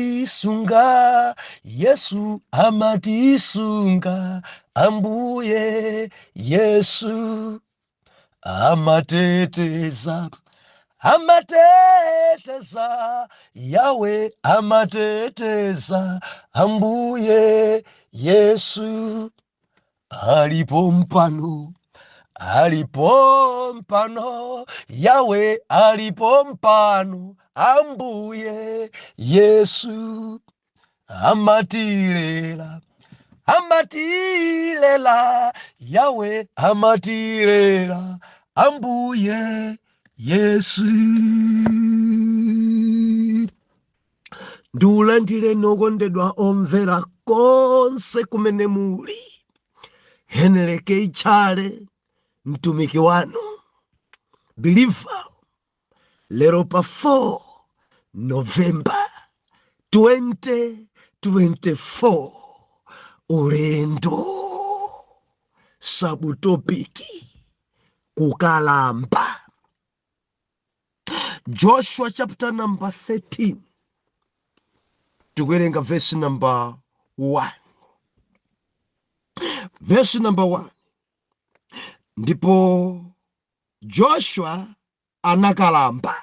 amatisunga, Yesu amatisunga, ambuye Yesu amateteza, amateteza, Yawe amateteza, ambuye Yesu alipo mpano, alipo mpano, Yawe alipo mpano, ambuye Yesu amatilela, amatilela, Yawe amatilela, ambuye Yesu. Ndulandile nokondedwa omvera konse kumene muli, heneleke Tchale mtumiki wanu, believer, lero pa 4 November 2024, ulendo sabutopiki kukalamba. Joshua chapter number 13, tukuwerenga verse number 1. Verse number 1. Ndipo Joshua anakalamba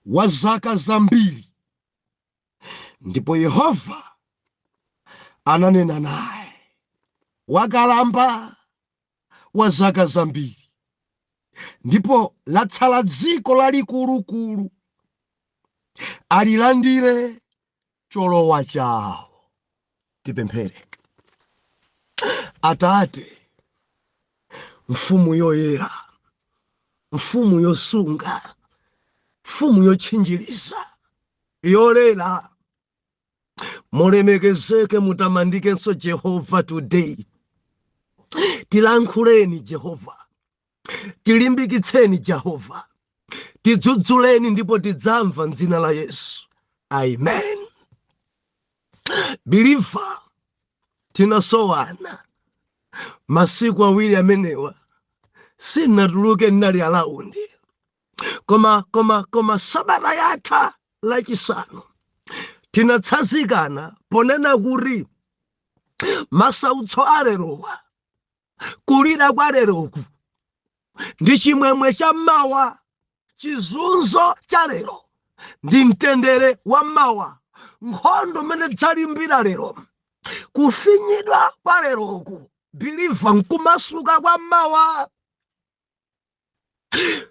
wa zaka zambiri, ndipo Yehova ananena naye. Wakalamba wa zaka zambiri, ndipo latsala dziko lalikulukulu, alilandire cholowa chawo. Tipemphere. Atate, mfumu yoyera, mfumu yosunga, mfumu yotchinjiriza, yolera, mulemekezeke mutamandikenso Jehova today. Tilankhuleni Jehova, tilimbikitseni Jehova, tidzudzuleni ndipo tidzamva m'dzina la Yesu. Amen. Believer, tinasowana masiku awiri amenewa, sinatuluke nali alaundi. Koma sabata yatha lachisanu, tinatsanzikana ponena kuti masautso alerowa, kulira kwa leroku ndi chimwemwe cha mawa, chizunzo cha lero ndi mtendere wa mawa, nkhondo mene dzalimbira lero, kufinyidwa kwa leroku, believer, nkumasuka kwa mawa.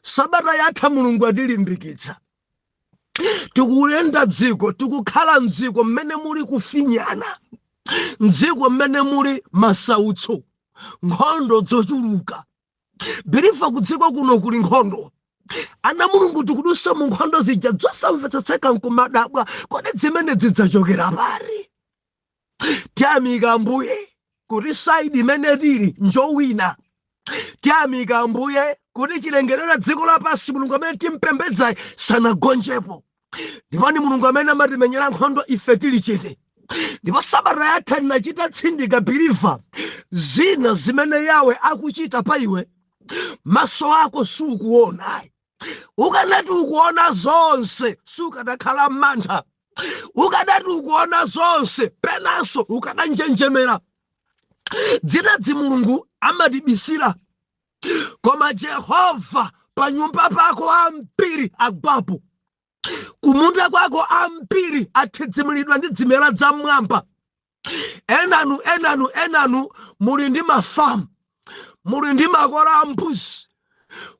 Sabata yatha Mulungu atilimbikitsa, tikuyenda dziko, tikukhala mdziko mmene muli kufinyana, mdziko mmene muli masautso, nkhondo zochuluka. Believer, kudziko kuno kuli nkhondo. Ana Mulungu tikudusa mu nkhondo zija zosamvetsetseka nkumadabwa, kodi zimene zidzachokera pari? Tiyamika Ambuye kuti saidi imene tili njowina. Tiyamika Ambuye kuti chilengerera dziko lapansi Mulungu amene timpembedza sanagonjepo. Ndipo ni Mulungu amene amatimenyera nkhondo ife tili chete. Ndipo sabata yatha tinachita tsindika believer, zina zimene Yawe akuchita pa iwe, maso ako sukuona. Ukanati ukuona zonse, sukanakhala mantha. Ukanati ukuona zonse, penanso ukananjenjemera. Dzina Mulungu amatibisira, koma Jehova pa nyumba pako ambiri agwapo, kumunda kwako ambiri athidzimulidwa ndi dzimera za mwamba. Enanu muli ndi mafamu, muli ndi makola ambuzi.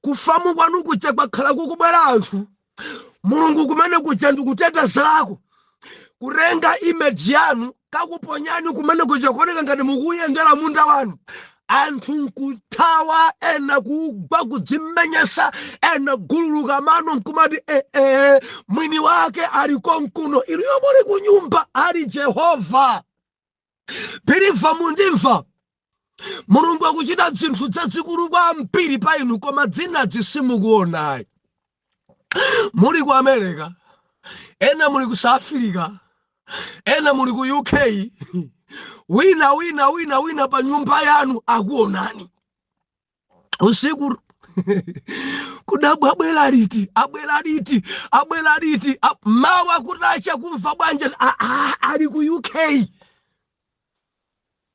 Kufamu kwanu kuja kwakhala kukubwera anthu. Mulungu kumene kuja ndikutetezerako, kurenga image yanu kakuponyani kumene kuja kuoneka ngati mukuyendera munda wanu. Anthu nkuthawa, ena kugwa kudzimenyesa, ena gululuka mano nkumati mwini wake ali konkuno. Iliyo muli kunyumba ali Jehova. Believer, mundimva, Mulungu akuchita zinthu zazikulu kwambiri pa inu, koma dzina simukuonayi. Muli ku America, ena muli ku South Africa, ena muli ku UK, wina pa nyumba yanu akuonani. Usiku kudabwa abwera liti mawa kutacha kumva bwanje ali ku UK.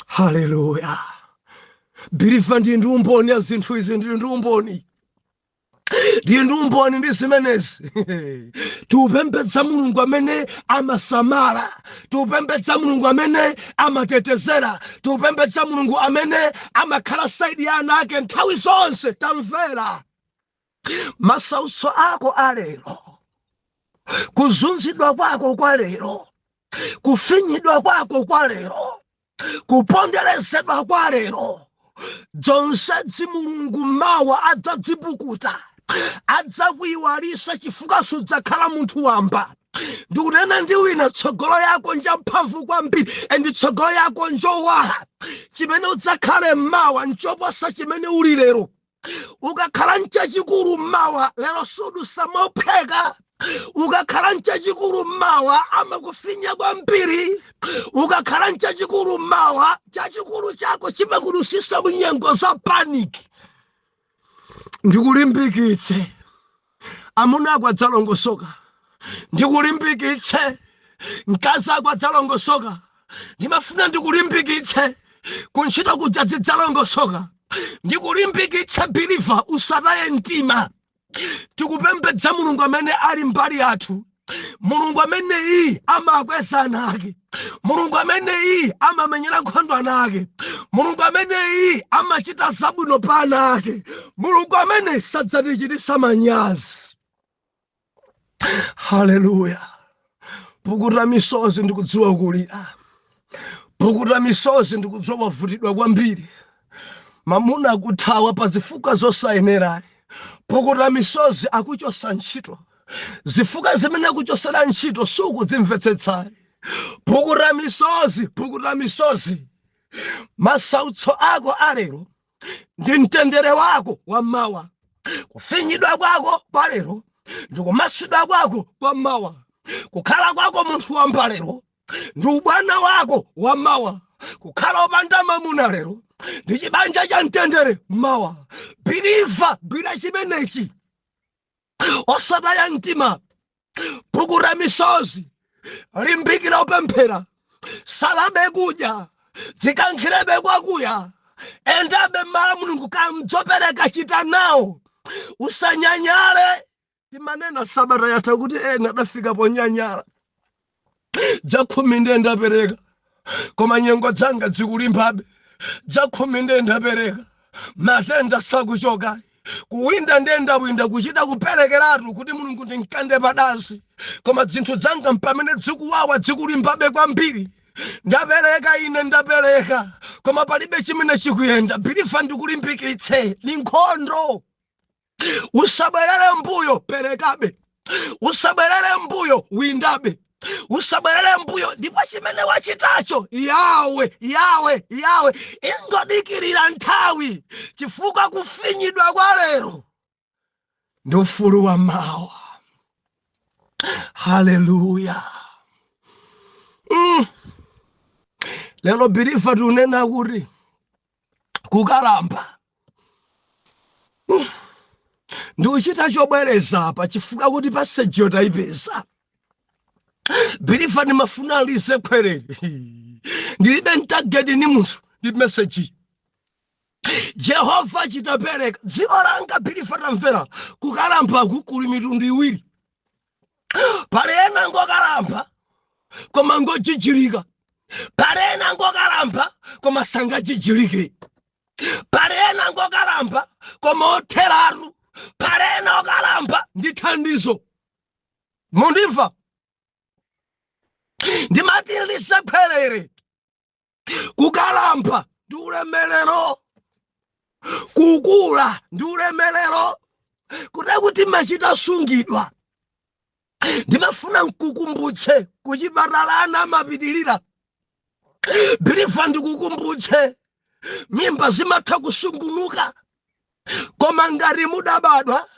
Haleluya. Birifa ndi umboni ya zinthu izi, ndi umboni. Ndi umboni ndi zimenezi. Tupembedza Mulungu amene amasamala, tupembedza Mulungu amene amatetezera, tupembedza Mulungu amene amakhala saidi ya ana ake nthawi zonse. Tamvera masautso ako alero, kuzunzidwa kwako kwa lero, kufinyidwa kwako kwa lero, kuponderezedwa kwa lero, zonse Mulungu mawa adzadzipukuta, adzakuyiwalisa chifukwa sudzakhala munthu wamba. Ndikunena ndi wina, tsogolo yako njamphamvu kwambiri, ndi tsogolo yako njowaha. Chimene udzakhale mawa nchoposa chimene uli lero. Ukakhala nchachikulu mawa, lero sudusa mopheka. Ukakhala nchachikulu mawa, amakufinya kwambiri. Ukakhala nchachikulu mawa, chachikulu chako chimakudusisa munyengo za paniki. Ndikulimbikitse amuna ako adzalongosoka, ndikulimbikitse mkazi ako adzalongosoka, ndimafuna ndikulimbikitse kuntchito kuja zidzalongosoka, ndikulimbikitse biliva usataye mtima. Tikupembedza Mulungu amene ali mbali yathu, Mulungu amene iyi amakweza ana ake, Mulungu amene iyi amamenyera nkhondo ana ake, Mulungu amene iyi amachita zabwino pa ana ake, Mulungu amene sadzatichitisa manyazi. Haleluya. Pukuta misozi ndikudziwa kulira, pukuta misozi ndikudziwa wavutidwa kwambiri, mamuna akuthawa pa zifukwa zosayenera. Pukuta misozi akuchosa ntchito, zifukwa zimene akuchosera ntchito sukudzimvetsetsa. Pukuta misozi, masautso ako alero ndi mtendere wako wamawa, kufinyidwa kwako palero ndi kumasidwa kwako wamawa, kukhala kwako munthu wamba lero ndi ubwana wako wamawa, kukhala opanda mamuna lero ndi chibanja cha mtendere mawa. Bila chimenechi osataya mtima. Pukuta misozi, limbikira upemphera, salabe kudya, dzikankhirebe kwakuya, endabe mala Mulungu kamdzopereka chita nawo, usanyanyale. Imanena sabata yatha kuti ena adafika ponyanyala, jakhumi ndapereka koma nyengo zanga zikulimbabe, jakhumi ndapereka matenda sakuchoka, kuwinda ndendawinda kuchita kuperekeratu kuti Mulungu ndinkande padansi, koma zinthu zanga mpamene zikuwawa zikulimbabe kwambiri. Ndapereka ine ndapereka koma palibe chimene chikuyenda. Bilifa ndikulimbikitse, ni nkhondo. Usabwerere mbuyo, perekabe. Usabwerere mbuyo, windabe. Usabwerere mbuyo, ndipo chimene wachitacho yawe ingodikirira nthawi, chifukwa kufinyidwa kwa lero ndi ufulu wa mawa. Haleluya. Lero bilifa tunena kuti kukalamba ndikuchita chobwereza apa chifukwa kuti pasejiyo tayipeza. Bilifa ndimafuna alise kwerere, ndilibe ntageti ni munthu ndi meseji. Jehova chitapereka dziko langa. Bilifa tamvera, kukalamba kuli mitundu iwiri. Pali ena ngokalamba koma ngochichirika, pali ena ngokalamba koma sangachichirike, pali ena ngokalamba koma otheratu, pali ena okalamba ndi thandizo. Mundimva? Ndimatilisa kwerere, kukalamba ndi ulemerero, kukula ndi ulemerero, kuti machita sungidwa. Ndimafuna nkukumbutse kuchipatala ana amapitilira. Bilifa ndikukumbutse mimba zimatha kusungunuka, koma ngati mudabadwa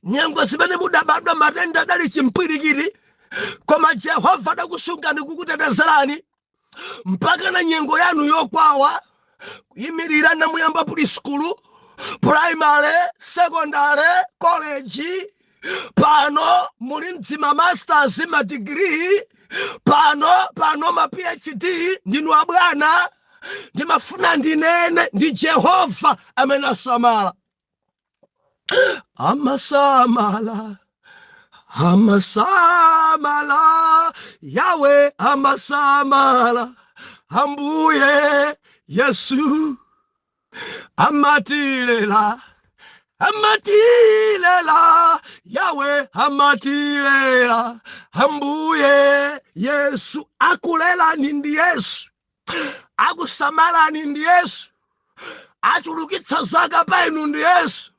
nyengo zimene mudabadwa matenda dali chimpwirikiti, koma Jehova adakusungani kukutetezerani mpaka na nyengo yanu yokwawa, kuyimirira namuyamba preschool, primary, secondary, college, pano muli mdzima masters ma degree, pano ma PhD, ndinu abwana, ndimafuna ndinene ndi Jehova amene asamala. Amasamala, amasamala, Yahweh amasamala, Ambuye Yesu amatilela, amatilela, Yahweh amatilela, Ambuye Yesu akulela ndi Yesu, akusamala ndi Yesu, achulukitsa zaka painu ndi Yesu,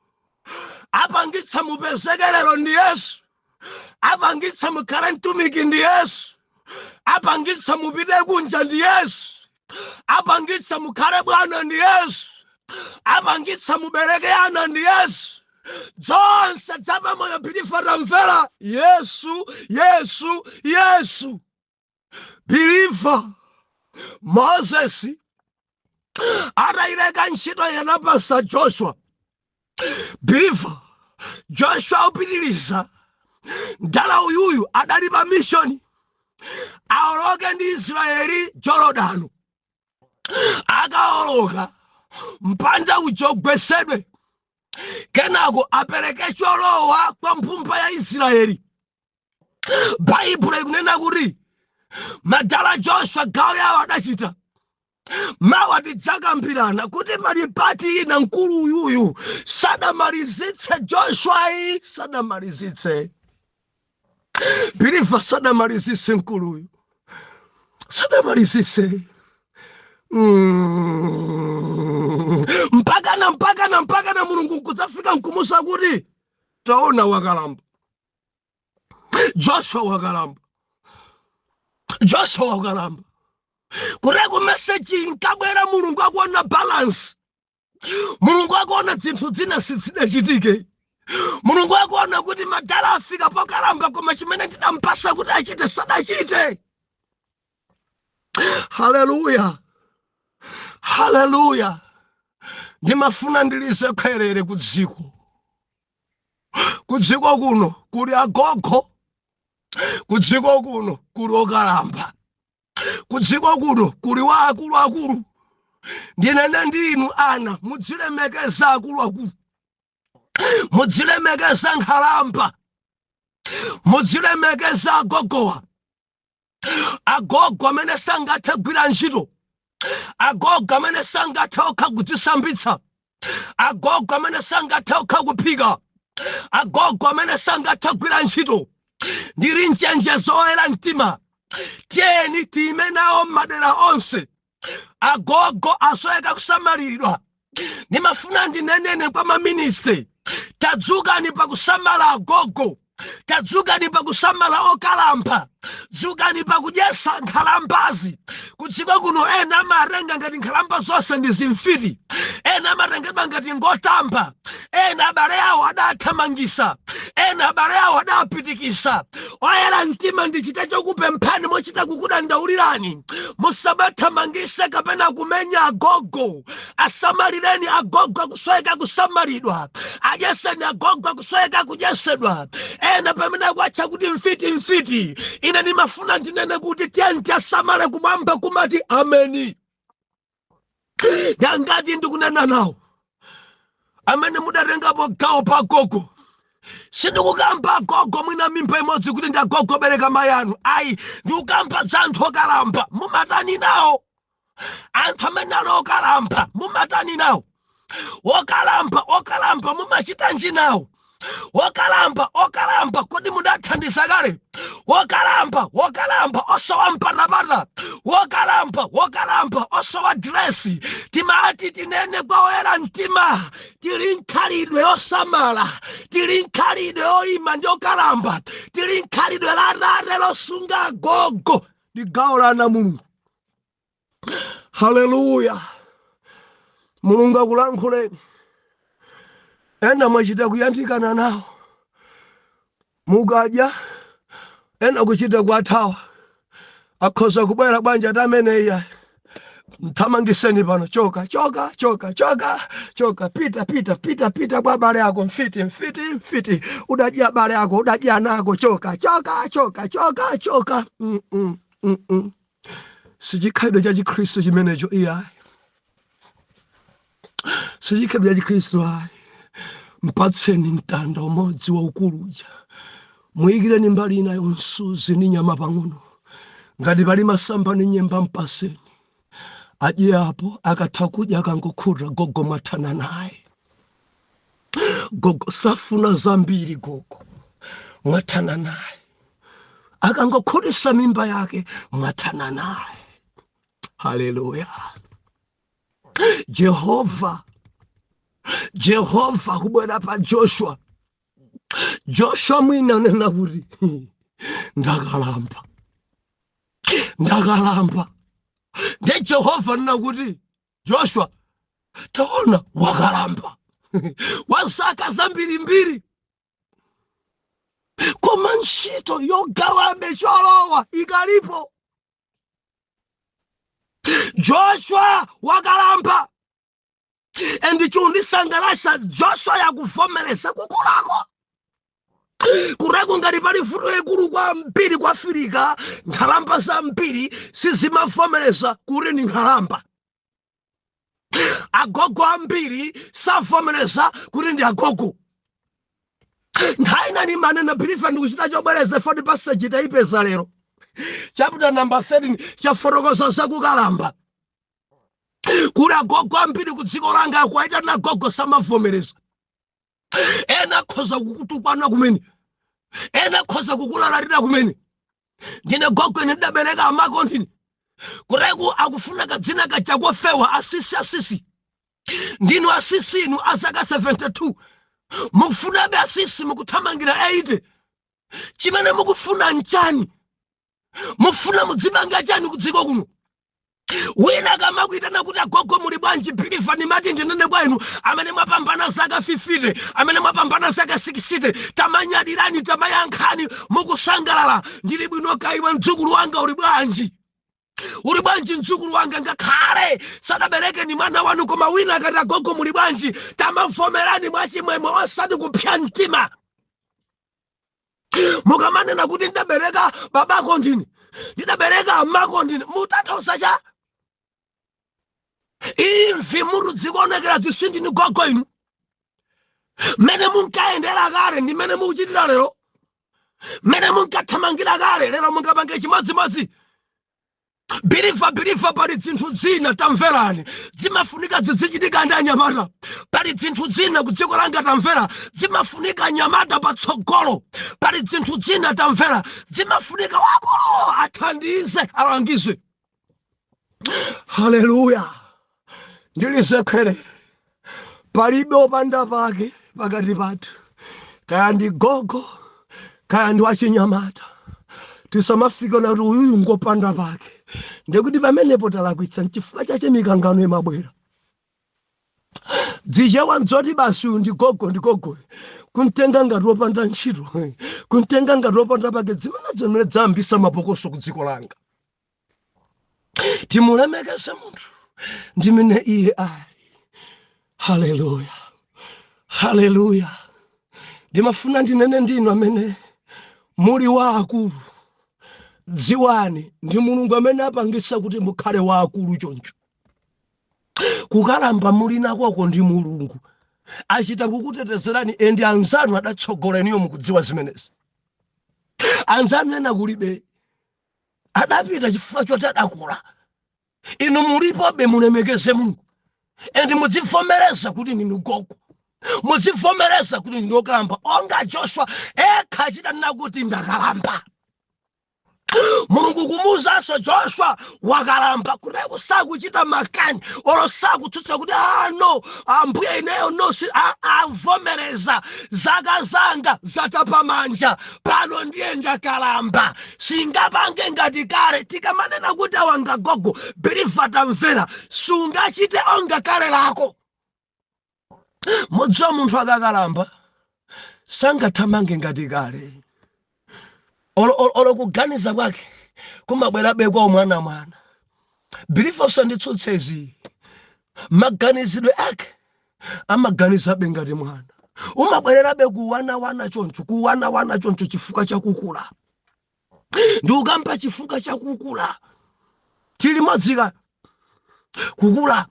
apangitsa mupezekelero ndi Yesu, apangitsa mukhale mtumiki ndi Yesu, apangitsa mupite kunja ndi Yesu, apangitsa mukhale bwana ndi Yesu, apangitsa mubereke ana ndi Yesu. Zonse zapamoyo bilifa tamvera Yesu, Yesu, Yesu. Bilifa Moses atayileka ntchito yanapasa Joshua. Bilifa Joshua upitiliza ndala uyuyu adali pa mission aoloke ndi Israeli Jordan. Akaoloka mpanda ujogwesedwe, kenako apereke cholowa kwa mphumba ya Israeli. Baibulo ikunena kuti madala Joshua gawo yawo adachita mawa tidzakambirana kuti pali pati ina mkulu uyuyu sadamalizitse Joshua iyi, sadamalizitse. Bilifa sadamalizitse mkulu uyu, sadamalizitse. Mpakana Mulungu kudzafika nkumusa kuti taona wakalamba. Joshua wakalamba. Kureko message nkabwera Mulungu akuona balance. Mulungu akuona zinthu zina sizidachitike. Mulungu akuona kuti madala afika pokalamba koma chimene ndinampasa kuti achite sadachite. Hallelujah. Hallelujah. Ndimafuna ndilise kwerere kudziko. Kudziko kuno kuli agogo. Kudziko kuno kuli okalamba. Kudziko kuno kuli akulu. Ndinene ndinu ana mudzilemekeza akulu. Mudzilemekeza nkhalamba. Mudzilemekeza agogowa. Agogo amene sangathe kugwira ntchito. Agogo amene sangathe kudzisambitsa. Agogo amene sangathe kuphika. Agogo amene sangathe kugwira ntchito. Ndili nchenjezo oyera mtima. Tieni time nawo madera onse. Agogo asoeka kusamaliridwa. Nimafuna ndinenene kwa maministri. Tadzukani pakusamala agogo. Tadzukani pakusamala okalamba. Dzukani pakudyesa nkhalambazi. Kudziko kuno ena amarenga ngati nkhalamba zonse ndi zimfiti. Ena amatengedwa ngati ngotamba. Ena abale awo adathamangisa. Ena abale awo adapitikisa. Oyera mtima ndichite chokupemphani mochita kukudandaulirani. Musamathamangise kapena kumenya agogo. Asamalireni agogo akusoeka kusamalidwa. Adyeseni agogo akusoeka kudyesedwa. Ena pamene akuacha kuti mfiti. Ine ndimafuna ndinene kuti tiyeni asamale kumwamba kumati ameni. Ngati ndikunena nawo amene mudatengapo gawo pa agogo. Sindikukamba agogo mwina mimba imodzi kuti ndi agogo bereka mayanu. Ayi, ndikukamba za anthu okalamba. Mumatani nawo. Anthu amene ali okalamba mumatani nawo. Okalamba mumachitanji nawo. Okalamba kodi mudathandiza kale. Okalamba osowa mpatapata. Okalamba osowa dresi. Timati tinene kwa oyera mtima. Tili nkhalidwe osamala. Tili nkhalidwe oyima ndi okalamba. Tili nkhalidwe latale losunga agogo. Ndi gawo la Mulungu. Hallelujah. Mulungu akulankhuleni. Ena mwachita kuyandikana nawo. Mukadya. Ena kuchita kwathawa. Akhoza kubwera banja tamene iya. Mthamangiseni pano, choka, choka, choka, choka, choka, pita, pita, pita, pita kwa bale yako, mfiti, mfiti, mfiti, udajia bale yako, udajia nako, choka, choka, choka, choka, choka. Sijikaido jaji Kristo jimenejo iya. Sijikaido jaji Kristo hai. Mpatseni mtanda umodzi wa ukuluja. Mwigireni mbali inayo nsuzi ni nyama pang'ono. Ngati pali masamba ni nyemba mpaseni. Aje hapo akatakuja akangokhura gogo matana naye. Gogo safuna zambiri gogo mwatana naye. Akangokhurisa mimba yake mwatana naye. Haleluya. Jehova kubwera pa Joshua. Joshua mwina nena kuti ndakalamba. Nde Jehova nena kuti Joshua taona wakalamba. Wasaka zambiri. Koma ntchito yogawa cholowa ikalipo. Joshua wakalamba. Ndicho ndisangalasha Joshua yakuvomereza kukulako. Kureko ngati pali futo ekulu kwa mpiri kwa Afrika, nkhalamba za mpiri sizimavomereza kuti ndi nkhalamba. Agogo ambiri savomereza kuti ndi agogo. Nthawi ni manena bilifa ndikuchita chobwereza 40 passage taipeza lero. Chapter number 13 chafotokoza zakukalamba. Kuri agogo ambiri kudziko langa kwaita na gogo samavomereza. Ena khoza kukutukwana kumene. Ena khoza kukulalarira kumene. Ndine gogo ine ndabereka amakontini. Kuregu akufuna kadzina kachakofewa asisi. Ndinu asisi inu azaka 72. Mukufuna be asisi mukuthamangira 80. Chimene mukufuna nchani? Mufuna mudzibanga chani kudziko kuno? Wina kama kuitana kuti agogo muli bwanji bilifa ni mati ndinene kwa inu amene mwapambana zaka 50, amene mwapambana zaka 60, tamanyadirani tamayankhani mukusangalala. Ndili bwino kaiwe mdzukulu wanga uli bwanji? Uli bwanji mdzukulu wanga ngakhale sadabereke ni mwana wanu koma wina akati agogo muli bwanji tamavomerani mwachimwemwe osati kupya mtima. Mukamanena kuti ndabereka babako ndini, ndidabereka amako ndini, mutathosa cha imvi muru dzikuonekera zisindi ni gogo inu. Mene munkaendera kale ndi mene mukuchitira lero. Mene munkathamangira kale lero munkapange chimodzimodzi. Bilifa pali zinthu zina tamverani zimafunika zizichitika ndi anyamata. Pali zinthu zina kudziko langa tamvera zimafunika anyamata patsogolo. Pali zinthu zina tamvera zimafunika wakulu athandize alangize. Haleluya. Ndilisekhele palibe opanda pake pakati pathu. Kaya ndi gogo kaya ndi wachinyamata. Tisamafika na uyu ngopanda pake. Ndekuti pamenepo talakwitsa nchifukwa chache mikangano imabwera. Dzije wanzoti basi ndi gogo kuntenga ngati wopanda ntchito, kuntenga ngati wopanda pake zimene dzambisa mapokoso kudziko langa. Timulemekeze munthu ndimene iye ali. Haleluya. Haleluya. Ndimafuna ndinene ndinu amene muli waakulu. Dziwani ndi Mulungu amene apangisa kuti mukhale waakulu choncho. Kukalamba muli nakwako ndi Mulungu achita kukutetezerani endi anzanu adatsogola iniyo mukudziwa zimenezi. Anzanu ena kulibe adapita chifukwa choti adakula. Inu mulipobe mulemekeze Mulungu. Endi mudzivomereza kuti ndinu gogo. Mudzivomereza kuti ndinu okalamba. Onga Joshua ekha achita nakuti ndakalamba. Mulungu kumuzaso Joshua wakalamba kureko sakuchita makani olo sakutsutsa kuti no ambuye ineyo no avomereza zaka zanga zatapamanja pano ndiye ndakalamba singapange ngati kale tikamanena kuti awanga gogo bilifa tamvera sungachite onga kale lako. Mudziwa munthu akakalamba sangathamange ngati kale. Olo kuganiza kwake kumabwera bekwa mwana. believe usanditsotsezi maganizidwe akhe amaganiza bengati mwana umabwerera be kuwana choncho chifuka chakukula ndi ukamba chifuka chakukula chili modzika kukula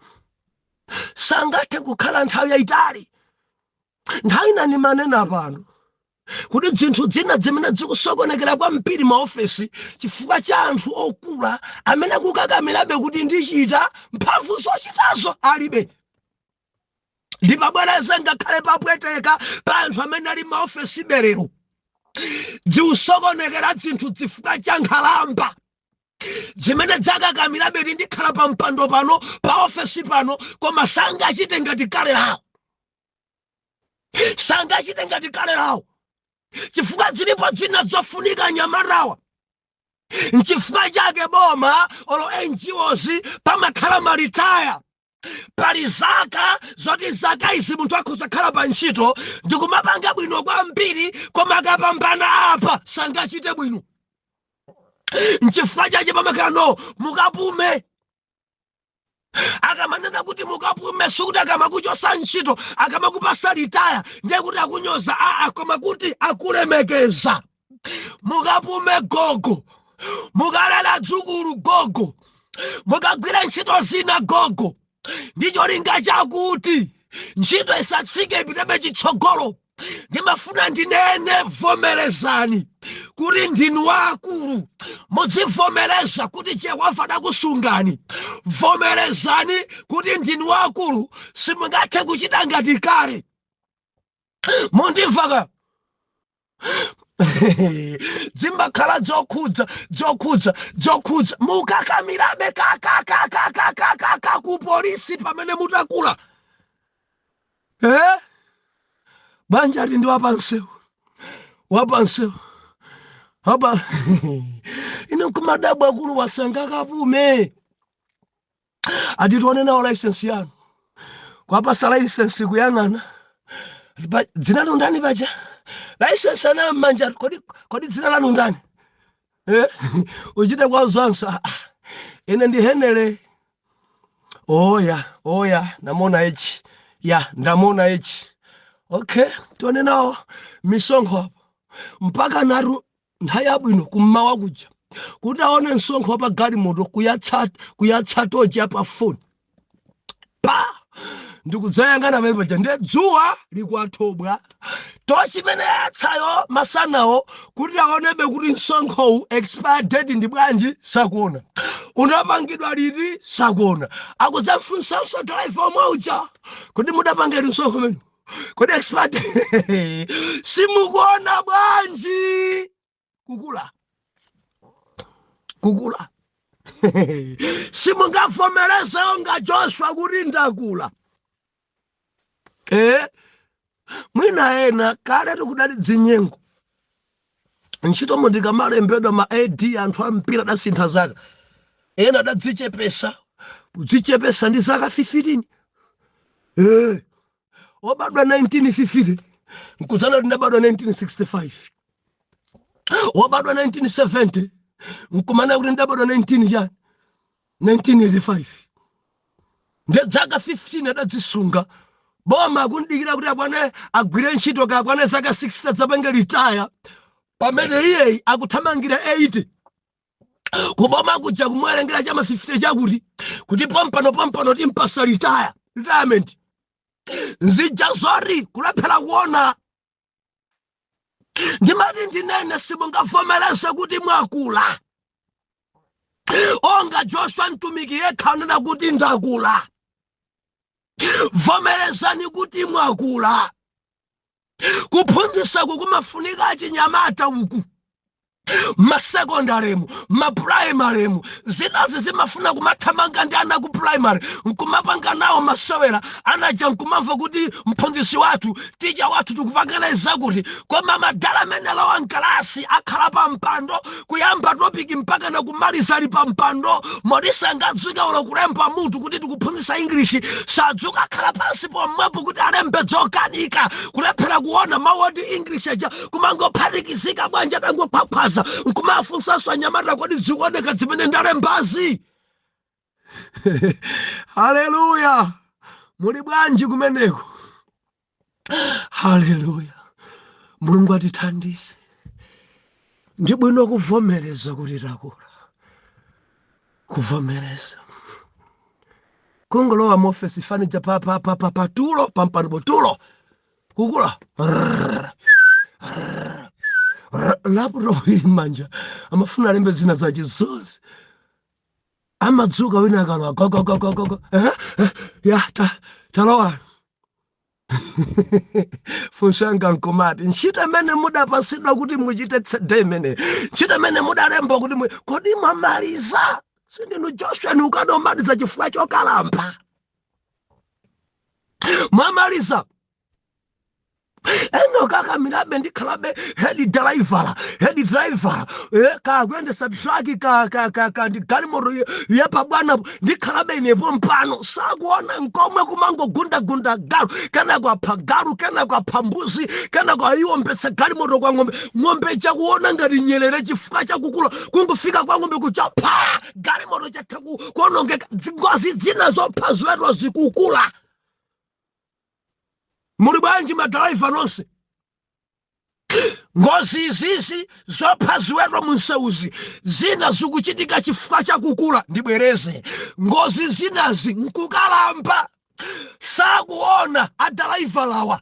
sangathe kukhala nthawi yaitali nthawi nani manena pano kuti zinthu zina zimene zikusokonekera kwambiri maofesi chifukwa cha anthu okula amene kukakamirabe kuti ndichita mphamvu zochitazo alibe ndipabwereze ngakhale papweteka pa anthu amene ali maofesi berero ziusokonekera zinthu chifukwa cha nkhalamba zimene dzakakamirabe kuti ndikhala pa mpando pano pa ofesi pano koma sangachite ngati kale lawo sangachite ngati kale lawo chifukwa zilipo zina zofunika nyamarawa nchifukwa chake boma olo NGOs pamakhala maritaya pali zaka zoti zaka izi munthu akuzakhala pa ntchito ndikumapanga bwino kwambiri koma akapambana apa sangachite bwino nchifukwa chache pamakhala no mukapume akamanena kuti mukapume sukuti akamakuchosa ntchito akamakupasa ritaya ndiye kuti akunyoza koma kuti akulemekeza mukapume gogo mukalala dzukulu gogo mukagwira ntchito zina gogo ndicho linga chakuti ntchito isatsike ipitebe chitsogolo ndimafuna ndinene vomerezani kuti ndinu wakulu mudzivomereza kuti Yehova adakusungani vomerezani kuti ndinu wakulu simungathe kuchita ngati kale mundimvaka zimakhala zokhudza mukakamirabe kaka ku polisi pamene mutakula banja ndi wapansewu haba ino kumadabu akulu wasanga kapume atitione nawo license yanu kwapasa license kuyang'ana dzina lanu ndani paja license ana manja kodi dzina lanu ndani uchite kwa uzanso ine ndihenele oya namona ichi ndamona ichi okay tione nawo misonkho apo mpaka naru nthawi bwino kummawa kuja kuti aone msonkho pa galimoto kuyatsa tochi pa phone pa ndikudzayangana pamene paja ndiye dzuwa likuwathobwa tochi imene yatsayo masanawo kuti aonebe kuti msonkhowu expire date ndi bwanji sakuona unapangidwa liti sakuona akudzamfunsanso driver omwe uja kuti mudapangedi msonkho menu kodi expert simukuona bwanji kukula simungavomereza onga Joshua kuti ndakula mwina ena kale tikudali dzinyengo ntchito ndikamalembedwa ma AD anthu ampira adasintha zaka ena adadzichepesa ndi zaka 15 wabadwa 1950 nkuzana kuti ndabadwa 1965 wabadwa 1970 nkumana kuti ndabadwa 1985 ndiye zaka 15 adadzisunga boma akundikira kuti akwane agwire ntchito kakwane zaka 60 zapenge retire pamene iye akuthamangira 80 kuboma kuja kumwerengera chama 50 chakuti kuti pompano timpasa retirement nzija zori kulephera kuona ndimati ndinene simungavomereza kuti mwakula onga Joshua mtumiki yekha anena kuti ndakula vomerezani kuti mwakula kuphunzitsa kumafunika achinyamata uku masekondaremu maprimaremu zinazi zimafuna kumathamanga ndi ana ku primary nkumapanga nawo masewera anaja nkumamva kuti mphunzitsi wathu ticha wathu tikupangana zakuti koma madala amene lawa nkalasi akhala pa mpando kuyamba topic mpaka na kumaliza ali pa mpando modisa ngadzuka ulo kulemba mutu kuti tikuphunzitsa English sadzuka akhala pansi pomwepo kuti alembe dzokanika kulephera kuona mawodi English aja kumangophatikizika bwanja tangokhwakhwaza nkumafunsa anyamata kodi zikuoneka zimene ndalembazi Haleluya. Muli bwanji kumeneko? Haleluya. Mulungu atithandize. Ndi bwino kuvomereza kuti takula. Kuvomereza. Kungolowa mofesi fanija patulo pampano botulo. Kukula. Lapro manja. Amafuna lembe zina za Jesus. Amadzuka wina kalwa go. Ya talowa. Fushanga nkomati. Nchita mene muda pasidwa kuti muchite tsede mene. Nchita mene muda lembo kuti kodi mamaliza. Sindinu Joshua ni ukadomaliza chifukwa chokalamba. Mamaliza. Eno kaka minabe ndikhalabe head driver ka kwende satraki ka ndigali moro yapa bwana ndikhalabe inepo mpano sakuona nkomwe kumango gunda garu kana kwa pagaru kana kwa pambuzi kana kwa iwo mpesa gali moro kwa ngombe chakuona ngati nyelere chifukwa chakukula kungufika kwa ngombe kuchapa gali moro chataku kuonongeka ngozi zina zophazwero zikukula. Muli bwanji madriver nonse. Ngozi izizi zophazwero munseuzi zina zikuchitika chifukwa chakukula ndibwereze. Ngozi zinazi nkukalamba sakuona adriver lawa.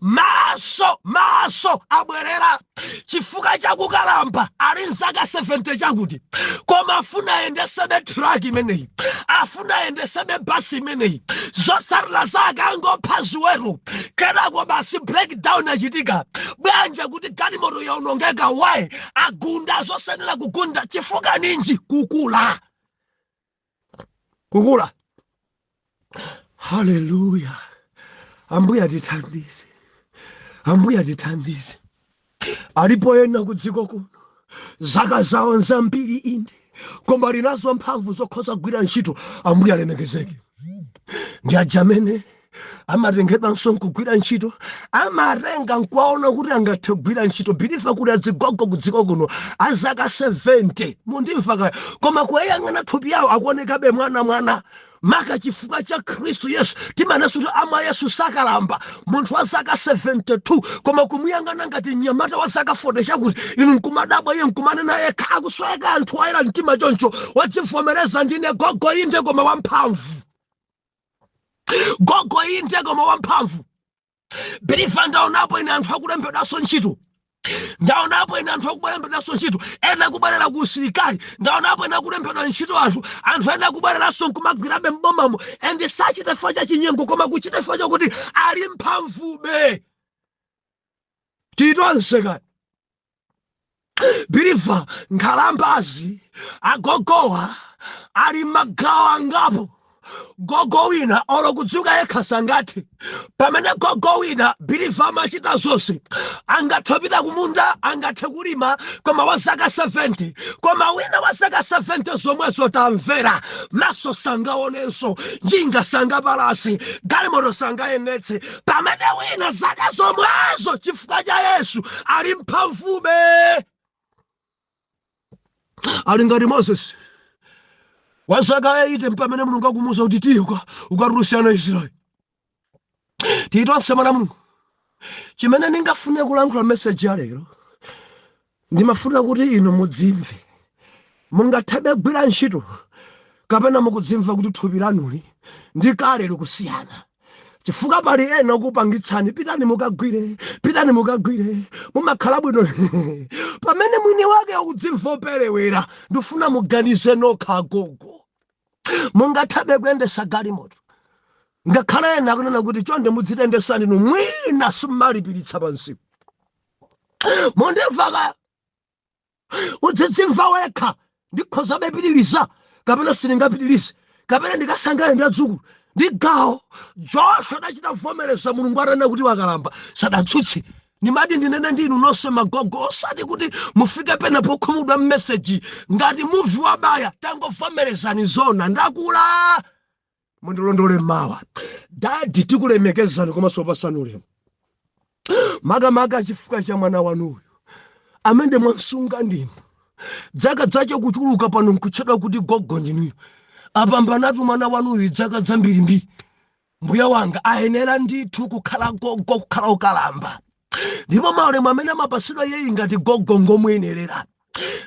Maso abwerera chifukwa chakukalamba ali nzaka 70 chakuti koma afuna endesebe truck imeneyi afuna endesebe basi imeneyi zosarira zaka ngophazwero kenako basi breakdown achitika bwanje kuti galimoto yaonongeka wayi agunda zosenera kugunda chifukwa ninji kukula. Hallelujah. Ambuya atithandize. Alipo yena kudziko kuno zaka zawo zambiri inde koma linazo mphamvu zokhoza kugwira ntchito. Ambuya alemekezeke. Ndi ajamene amatengedanso nkugwira ntchito amarenga nkuwaona kuti angathe kugwira ntchito bilifa kuti azigogo kudziko kuno azaka 70 mundimva kaya koma kuyang'ana thupi yawo akuonekabe mwana maka chifukwa cha Kristu Yesu timanesu kuti ama Yesu sakalamba munthu wa zaka 72 koma kumuyang'ana ngati mnyamata wa zaka 40 chakuti inu nkumadabwa iye nkumanena yekha akusweka anthu ayera mtima choncho wadzivomereza ndine gogo inde koma wamphamvu. Gogo inde koma wamphamvu. Bilifa ndaonapo ine anthu akulembedwaso ntchito. Ndaonapo ine anthu akulembedwaso ntchito ena kubwerera ku usilikali ndaonapo ena kulembedwa ntchito anthu ena kubwereranso nkumagwirabe mbomamo ende sachite chifukwa cha chinyengo koma kuchita chifukwa chakuti ali mphamvube. Titonse kaya bilifa nkhalambazi agogowa ali magawo angapo. Gogo wina olo kudzuka yekha sangati pamene gogo wina bilifa amachita zonse angathopita kumunda angathe kulima koma wa zaka 70 koma wina wa zaka 70 zomwezo tamvera maso sangaonenso njinga sangapalasi galimoto sangayenetse pamene wina zaka zomwezo chifukwa cha Yesu ali mphamvube. Ali ngati Moses wazaka 8 mpamene Mulungu akumuwuza kuti tiyo ukarusiyana Israeli. Titonse mwana Mulungu chimene ndingafune kulankhula message ya lero ndimafuna kuti ino mudzimve mungathebe kugwira ntchito kapena mukudzimva kuti thupi lanuli ndi kale likusiyana chifukwa pali ena kupangitsani pitani mukagwire mumakhala bwino pamene mwini wake ukudzimva operewera ndifuna muganize nokha gogo mungathabe kuyendesa galimoto ngakhala ena akunena kuti chonde mudzitendesani nu mwina simalipiritsa pansi mondimva udzidzimva wekha ndikhoza bepitiliza kapena siningapitilize kapena ndikasangane ndadzukulu ndi gawo Joshua adachita vomereza Mulungu atanena kuti wakalamba sadatsutse. Nimati ndinene ndinu nonse magogo osati kuti mufike pena pokhumudwa message ngati muvi wabaya tangovomerezani zona ndakula mundilondole mawa dadi tikulemekezani komanso pasani ulemu makamaka chifukwa cha mwana wanuyo amene mwansunga ndinu dzaka dzache kuchuluka pano nkutchedwa kuti gogo ndinuyo apambanatu mwana wanuyu zaka zambirimbiri, mbuya wanga ayenera ndithu kukhala gogo, kukhala ukalamba. Ndipo maulemu amene amapasidwa iyeyi ngati gogo ngomuyenerera.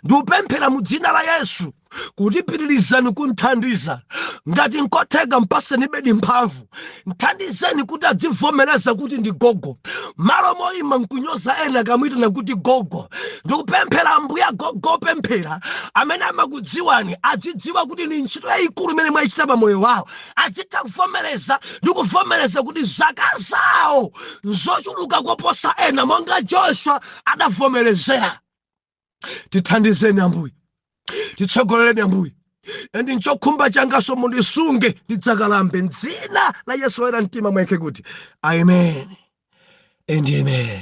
Ndikupemphera mu dzina la Yesu kuti pitirizani kunthandiza. Ngati nkotheka mpaseni bedi mphamvu, nthandizeni kuti adzivomereza kuti ndi gogo. Malo moyima nkunyoza ena kamwitana kuti gogo. Ndikupemphera ambuya gogo opemphera amene amakudziwani adzidziwa kuti ni ntchito yayikulu imene mwayichita pa moyo wawo. Adzitha kuvomereza ndi kuvomereza kuti zaka zawo nzochuluka koposa ena monga Joshua adavomerezera. Tithandizeni ambuye, titsogolereni ambuye, endi nchokhumba changaso mundisunge ndidzakalambe m'dzina la Yesu woyera mtima mwake kuti amen and amen.